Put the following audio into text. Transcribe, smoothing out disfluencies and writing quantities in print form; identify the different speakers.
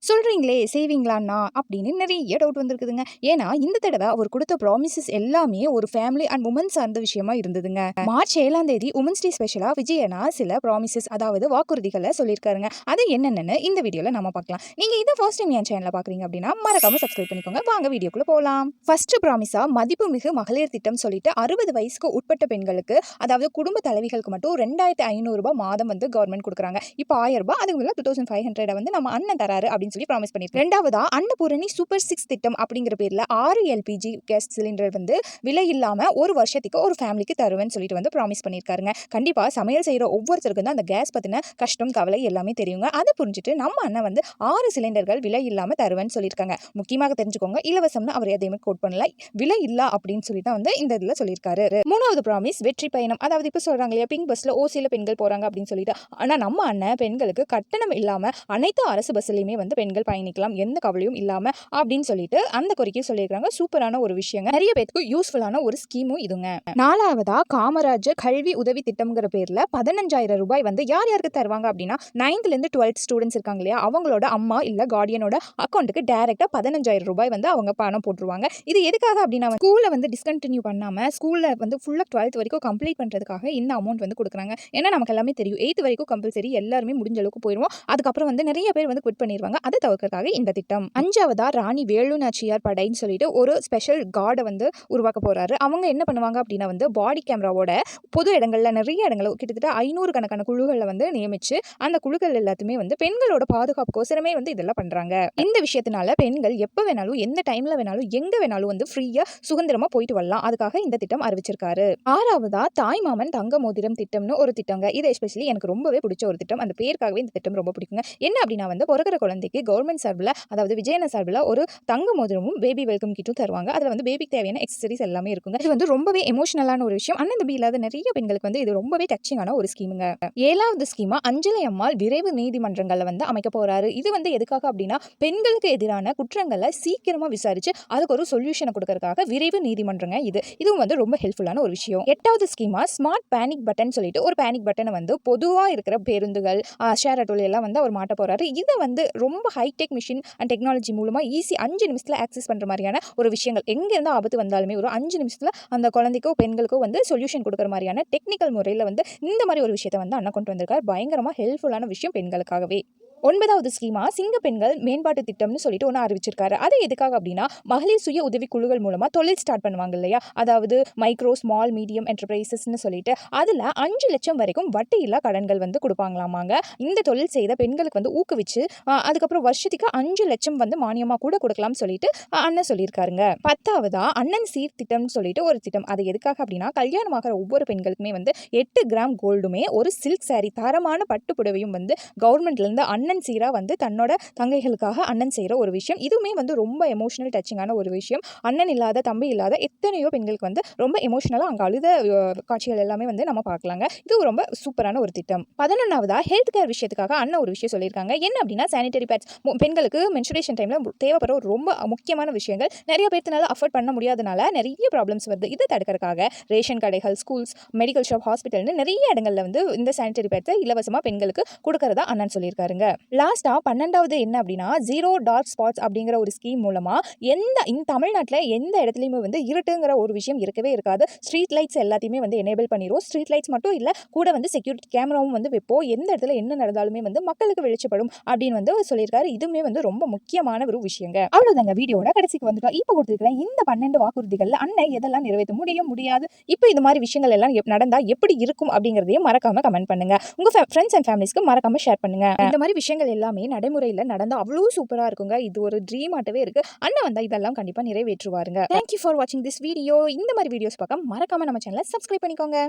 Speaker 1: சொல்றீங்களே செய்வீங்களான்னா அப்படின்னு நிறைய டவுட் வந்திருக்குதுங்க. ஏன்னா இந்த தடவை அவர் கொடுத்த ப்ராமிசஸ் எல்லாமே ஒரு ஃபேமிலி அண்ட் உமன் சார்ந்த விஷயமா இருந்ததுங்க. மார்ச் 7ஆம் தேதி உமன்ஸ் டே ஸ்பெஷலா விஜயனா சில ப்ராமிசஸ் அதாவது வாக்குறுதிகளை சொல்லியிருக்காருங்க. அது என்னென்னு இந்த வீடியோல நம்ம பார்க்கலாம். நீங்க இதை ஃபர்ஸ்ட் டைம் என் சேனல்ல பாக்குறீங்க அப்படின்னா மறக்காம சப்ஸ்கிரைப் பண்ணிக்கோங்க. வாங்க வீடியோக்குள்ள போகலாம். ஃபர்ஸ்ட் ப்ராமிஸா மதிப்புமிகு மகளிர் திட்டம் சொல்லிட்டு 60 வயசுக்கு உட்பட்ட பெண்களுக்கு அதாவது குடும்ப தலைவிகளுக்கு மட்டும் 2500 ரூபாய் மாதம் வந்து கவர்மெண்ட் கொடுக்குறாங்க. இப்போ 1000 ரூபாய் அதுக்கு மேல 2500 வந்து நம்ம அண்ணன் தராரு அப்படின்னு சொல்லி ப்ராமிஸ் பண்ணிருக்காங்க. ரெண்டாவதா அன்னபூரணி சூப்பர் 6 திட்டம் அப்படிங்கிற பேர்ல 6 எல்பிஜி கேஸ் சிலிண்டர் வந்து விலை இல்லாம ஒரு வருஷத்துக்கு ஒரு ஃபேமிலிக்கு தருவேன்னு சொல்லிட்டு வந்து ப்ராமிஸ் பண்ணிருக்காருங்க. கண்டிப்பா சமையல் செய்யற ஒவ்வொருத்தருக்கும் தான் அந்த கேஸ் பத்தின கஷ்டம் கவலை எல்லாமே தெரியுங்க. அதை புரிஞ்சுட்டு நம்ம அண்ணன் வந்து 6 சிலிண்டர்கள் விலை இல்லாம தருவேன்னு சொல்லியிருக்காங்க. முக்கியமாக தெரிஞ்சுக்கோங்க, இலவசம்னு அவர் எதையுமே கோட் பண்ணல, விலை இல்ல அப்படின்னு சொல்லி தான் வந்து இந்த இதுல சொல்லியிருக்காரு. மூணாவது ப்ராமிஸ் வெற்றி பயணம். அதாவது இப்ப சொல்றாங்க இல்லையா, பிங்க் பஸ்ல ஓசியில பெண்கள் போறாங்க அப்படின்னு சொல்லிட்டு. ஆனா நம்ம அண்ணன் பெண்களுக்கு கட்டணம் இல்லாம அனைத்து அரசு பஸ்லயுமே வந்து பெண்கள் பயணிக்கலாம், எந்த கவலையும் இல்லாம அப்படின்னு சொல்லிட்டு அந்த கோரிக்கை சொல்லியிருக்காங்க. சூப்பரான ஒரு விஷயங்க, நிறைய பேருக்கு யூஸ்ஃபுல்லான ஒரு ஸ்கீமும் இதுங்க. நாலாவதா காமராஜர் கல்வி உதவி திட்டம்ங்கிற பேர்ல 15,000 ரூபாய் வந்து யார் யாருக்கு தருவாங்க அப்படின்னா 9th இருந்து 12th ஸ்டூடெண்ட்ஸ் இருக்காங்க இல்லையா, அவங்களோட அம்மா இல்ல கார்டியனோட அக்கௌண்ட்டுக்கு டைரக்டா 15,000 ரூபாய் வந்து அவங்க பணம் போட்டுருவாங்க. இது எதுக்காக அப்படின்னா ஸ்கூல்ல வந்து டிஸ்கண்டினியூ பண்ணாம ஸ்கூல்ல வந்து ஃபுல்லா 12th வரைக்கும் கம்ப்ளீட் பண்றதுக்காக இந்த அமௌண்ட் வந்து கொடுக்குறாங்க. ஏன்னா நமக்கு எல்லாமே தெரியும் 8th வரைக்கும் கம்பல்சரி எல்லாருமே முடிஞ்ச அளவுக்கு போயிடுவோம். அதுக்கப்புறம் வந்து நிறைய பேர் வந்து குவிட் பண்ணிடுவாங்க. அதை தவிர்க்கிறதுக்காக இந்த திட்டம். அஞ்சாவதா ராணி வேலு நாச்சியார் படைன்னு சொல்லிட்டு ஒரு ஸ்பெஷல் கார்டை வந்து உருவாக்க போறாரு. அவங்க என்ன பண்ணுவாங்க அப்படின்னா வந்து பாடி கேமராவோட பொது இடங்கள்ல நிறைய இடங்கள் கிட்டத்தட்ட 500 கணக்கான குழுக்களை வந்து நியமிச்சு அந்த குழுக்கள் எல்லாத்துமே வந்து பெண்களோட பாதுகாப்புக்கோசரமே வந்து இதெல்லாம் பண்றாங்க. இந்த விஷயத்தினால பெண்கள் எப்ப வேணாலும் எந்த டைம்ல வேணாலும் எங்க வேணாலும் வந்து ஃப்ரீயா சுதந்திரமா போயிட்டு வரலாம். அதுக்காக இந்த திட்டம் அறிவிச்சிருக்காரு. ஆறாவதா தாய்மாமன் தங்க மோதிரம் திட்டம்னு ஒரு திட்டங்க. இது எஸ்பெஷலி எனக்கு ரொம்பவே பிடிச்ச ஒரு திட்டம். அந்த பேருக்காகவே இந்த திட்டம் ரொம்ப பிடிக்குங்க. என்ன அப்படின்னா வந்து பிறக்கிற குழந்தைக்கு கவர்மெண்ட் சார்பில் அதாவது விஜயன சார்பில் ஒரு தங்க மோதிரமும் பேபி வெல்கம் கிட்டும் தருவாங்க. அதில் வந்து பேபிக்கு தேவையான எக்ஸசரிஸ் எல்லாமே இருக்குங்க. இது வந்து ரொம்பவே எமோஷனலான ஒரு விஷயம். அண்ணன் தம்பி இல்லாத நிறைய பெண்களுக்கு வந்து இது ரொம்பவே டச்சிங்கான ஒரு ஸ்கீமுங்க. ஏழாவது ஸ்கீமா அஞ்சலை அம்மாள் விரைவு நீதிமன்றங்களை வந்து அமைக்க போறாரு. இது வந்து எதுக்காக அப்படின்னா பெண்களுக்கு எதிரான குற்றங்களை சீக்கிரமா விசாரிச்சு அதுக்கு ஒரு சொல்யூஷனை கொடுக்கறதுக்காக விரைவு நீதிமன்றங்க. இதுவும் வந்து ரொம்ப ஹெல்ப்ஃபுல்லான ஒரு விஷயம். எட்டாவது ஸ்கீமா ஸ்மார்ட் பேனிக் பட்டன் சொல்லிட்டு ஒரு பேனிக் பட்டனை வந்து பொதுவா இருக்கிற பேருந்துகள் ஷேர் ஆட்டோல எல்லாம் வந்து அவர் மாட்ட போறாரு. இதை வந்து ரொம்ப ஹைடெக் மிஷின் அண்ட் டெக்னாலஜி மூலமா ஈஸி 5 நிமிஷத்துல ஆக்சஸ் பண்ற மாதிரியான ஒரு விஷயங்கள், எங்க இருந்து ஆபத்து வந்தாலுமே ஒரு 5 நிமிஷத்துல அந்த குழந்தைக்கோ பெண்களுக்கோ வந்து சொல்யூஷன் கொடுக்குற மாதிரியான டெக்னிக்கல் முறையில வந்து இந்த மாதிரி ஒரு விஷயத்தை வந்து அண்ணா கொண்டு வந்திருக்காரு. பயங்கரமா ஹெல்ப்ஃபுல்லான விஷயம் பெண்களுக்காகவே. ஒன்பதாவது ஸ்கீமா சிங்க பெண்கள் மேம்பாட்டு திட்டம்னு சொல்லிட்டு ஒன்று அறிவிச்சிருக்காரு. அது எதுக்காக அப்படின்னா மகளிர் சுய உதவி குழுக்கள் மூலமா தொழில் ஸ்டார்ட் பண்ணுவாங்க இல்லையா, அதாவது மைக்ரோ ஸ்மால் மீடியம் என்டர்பிரைசஸ்ன்னு சொல்லிட்டு அதுல 5 லட்சம் வரைக்கும் வட்டி இல்லா கடன்கள் வந்து கொடுப்பாங்களாமாங்க. இந்த தொழில் செய்த பெண்களுக்கு வந்து ஊக்குவிச்சு அதுக்கப்புறம் வருஷத்துக்கு 5 லட்சம் வந்து மானியமா கூட கொடுக்கலாம்னு சொல்லிட்டு அண்ணன் சொல்லியிருக்காருங்க. பத்தாவதா அண்ணன் சீர் திட்டம்னு சொல்லிட்டு ஒரு திட்டம். அது எதுக்காக அப்படின்னா கல்யாணமாகிற ஒவ்வொரு பெண்களுக்குமே வந்து 8 கிராம் கோல்டுமே ஒரு சில்க் சாரி தரமான பட்டு புடவையும் வந்து கவர்மெண்ட்ல இருந்து அண்ணன் சீரா வந்து தன்னோட தங்கைகளுக்காக அண்ணன் செய்யற ஒரு விஷயம். இதுவுமே வந்து ரொம்ப எமோஷனல் டச்சிங்கான ஒரு விஷயம். அண்ணன் இல்லாத தம்பி இல்லாத எத்தனையோ பெண்களுக்கு வந்து ரொம்ப எமோஷனலா அங்க அழுத காட்சிகள் எல்லாமே வந்து நம்ம பார்க்கலாங்க. இது ரொம்ப சூப்பரான ஒரு திட்டம். 11வதா ஹெல்த் கேர் விஷயத்துக்காக அண்ணன் ஒரு விஷயம் சொல்லியிருக்காங்க. என்ன அப்படின்னா சானிட்டரி பேட்ஸ் பெண்களுக்கு மென்சுரேஷன் டைம்ல தேவைப்படுற ஒரு ரொம்ப முக்கியமான விஷயங்கள் நிறைய பேர்த்தனால அஃபோர்ட் பண்ண முடியாதனால நிறைய ப்ராப்ளம்ஸ் வருது. இதை தடுக்கிறதுக்காக ரேஷன் கடைகள், ஸ்கூல்ஸ், மெடிக்கல் ஷாப், ஹாஸ்பிட்டல்னு நிறைய இடங்கள்ல வந்து இந்த சானிட்டரி பேட்ஸை இலவசமா பெண்களுக்கு கொடுக்கறதா அண்ணன் சொல்லியிருக்காருங்க. லாஸ்டா 12வது என்ன அப்படின்னா ஜீரோ டார்க் ஸ்பாட்ஸ் அப்படிங்கிற ஒரு ஸ்கீம் மூலமா இந்த தமிழ்நாட்டில் எந்த இடத்துலையுமே வந்து இருட்டுங்கிற ஒரு விஷயம் இருக்கவே இருக்காது. ஸ்ட்ரீட் லைட்ஸ் எல்லாத்தையுமே வந்து எனேபிள் பண்ணிடுவோம். ஸ்ட்ரீட் லைட்ஸ் மட்டும் இல்லை, கூட வந்து செக்யூரிட்டி கேமராவும் வந்து வைப்போம். எந்த இடத்துல என்ன நடந்தாலுமே வந்து மக்களுக்கு வெளிச்சப்படும் அப்படின்னு வந்து சொல்லியிருக்காரு. இதுவுமே வந்து ரொம்ப முக்கியமான ஒரு விஷயங்க. அவ்வளவுதாங்க, வீடியோட கடைசிக்கு வந்துட்டோம். இப்போ கொடுத்துருக்கிறேன் இந்த 12 வாக்குறுதிகள்ல அண்ணன் எதெல்லாம் நிறைவேற்ற முடியாது, இப்போ இது மாதிரி விஷயங்கள் எல்லாம் நடந்தா எப்படி இருக்கும் அப்படிங்கிறதையும் மறக்காம கமெண்ட் பண்ணுங்க. உங்க ஃப்ரெண்ட்ஸ் அண்ட் ஃபேமிலிஸ்க்கு மறக்காம ஷேர் பண்ணுங்க. இந்த மாதிரி விஷயங்கள் எல்லாமே நடைமுறையில் நடந்தா அவ்வளோ சூப்பரா இருக்குங்க. இது ஒரு ட்ரீம் ஆட்டவே இருக்கு. அண்ணன் வந்தா இதெல்லாம் கண்டிப்பா நிறைவேற்றுவாருங்க. தேங்க்யூ ஃபார் வாட்சிங் திஸ் வீடியோ. இந்த மாதிரி வீடியோஸ் பார்க்க மறக்காம நம்ம சேனலை சப்ஸ்கிரைப் பண்ணிக்கோங்க.